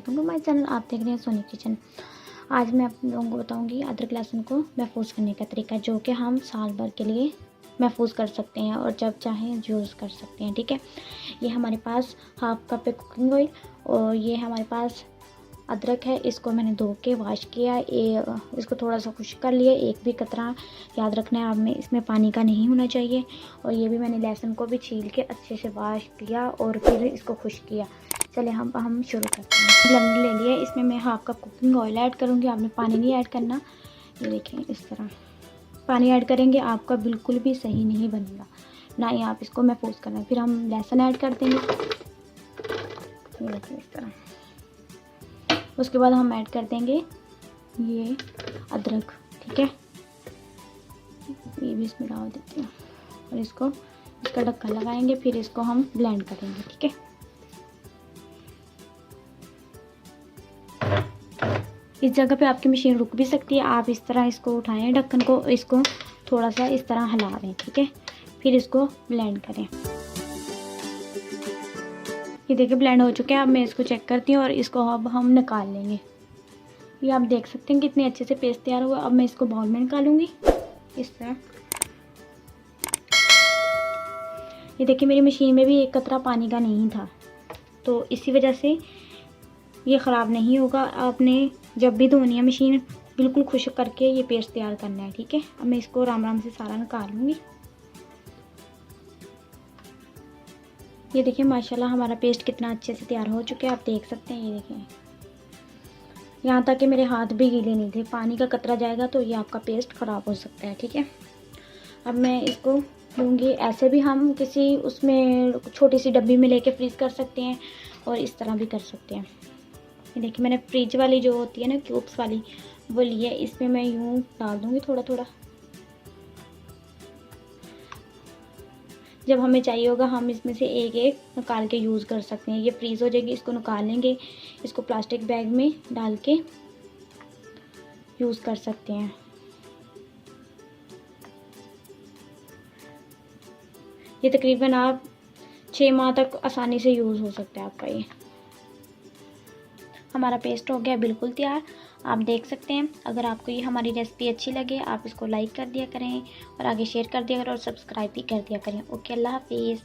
Welcome to my channel. आप देख रहे हैं सोनी किचन। आज मैं आप लोगों को बताऊंगी अदरक लहसुन को महफूज करने का तरीका, जो कि हम साल भर के लिए महफूज कर सकते हैं और जब चाहें यूज़ कर सकते हैं। ठीक है, ये हमारे पास हाफ कप है कुकिंग ऑयल और ये हमारे पास अदरक है। इसको मैंने धो के वॉश किया, इसको थोड़ा सा खुश्क कर लिया। एक भी कतरा याद रखना है आप में इसमें पानी का नहीं होना चाहिए। और ये भी मैंने लहसुन को भी छील के अच्छे से वॉश किया और फिर इसको खुश्क किया। चले हम शुरू करते हैं। ब्लेंडर ले लिया, इसमें मैं half cup cooking oil add करूँगी। आपने पानी नहीं ऐड करना। ये देखें, इस तरह पानी ऐड करेंगे आपका बिल्कुल भी सही नहीं बनेगा, ना ही आप इसको महफूज करना। फिर हम लहसुन ऐड कर देंगे, ये देखें इस तरह। उसके बाद हम ऐड कर देंगे ये अदरक। ठीक है, ये भी इसमें डाल देते हैं और इसका ढक्कन लगाएंगे। फिर इसको हम ब्लेंड करेंगे। ठीक है, इस जगह पे आपकी मशीन रुक भी सकती है। आप इस तरह इसको उठाएं ढक्कन को, इसको थोड़ा सा इस तरह हिला दें। ठीक है, फिर इसको ब्लेंड करें। ये देखिए ब्लेंड हो चुके हैं। अब मैं इसको चेक करती हूँ और इसको अब हम निकाल लेंगे। ये आप देख सकते हैं कितने अच्छे से पेस्ट तैयार हुआ। अब मैं इसको बाउल में निकालूंगी इस तरह। ये देखिए मेरी मशीन में भी एक कतरा पानी का नहीं था, तो इसी वजह से ये ख़राब नहीं होगा। आपने जब भी धोनी है मशीन बिल्कुल खुश्क करके ये पेस्ट तैयार करना है। ठीक है, अब मैं इसको आराम आराम से सारा निकाल लूँगी। ये देखिए माशाल्लाह हमारा पेस्ट कितना अच्छे से तैयार हो चुका है, आप देख सकते हैं। ये देखें, यहाँ तक कि मेरे हाथ भी गीले नहीं थे। पानी का कतरा जाएगा तो ये आपका पेस्ट ख़राब हो सकता है। ठीक है, अब मैं इसको लूँगी। ऐसे भी हम किसी उसमें छोटी सी डब्बी में लेके फ्रीज़ कर सकते हैं और इस तरह भी कर सकते हैं। ये देखिए मैंने फ्रिज वाली जो होती है ना क्यूब्स वाली, वो ली है। इसमें मैं यूँ डाल दूँगी थोड़ा थोड़ा। जब हमें चाहिए होगा हम इसमें से एक एक निकाल के यूज़ कर सकते हैं। ये फ्रीज़ हो जाएगी, इसको निकाल लेंगे, इसको प्लास्टिक बैग में डाल के यूज़ कर सकते हैं। ये तकरीबन आप 6 माह तक आसानी से यूज़ हो सकता है आपका। ये हमारा पेस्ट हो गया बिल्कुल तैयार, आप देख सकते हैं। अगर आपको ये हमारी रेसिपी अच्छी लगे आप इसको लाइक कर दिया करें और आगे शेयर कर दिया करें और सब्सक्राइब भी कर दिया करें। ओके, अल्लाह हाफिज़।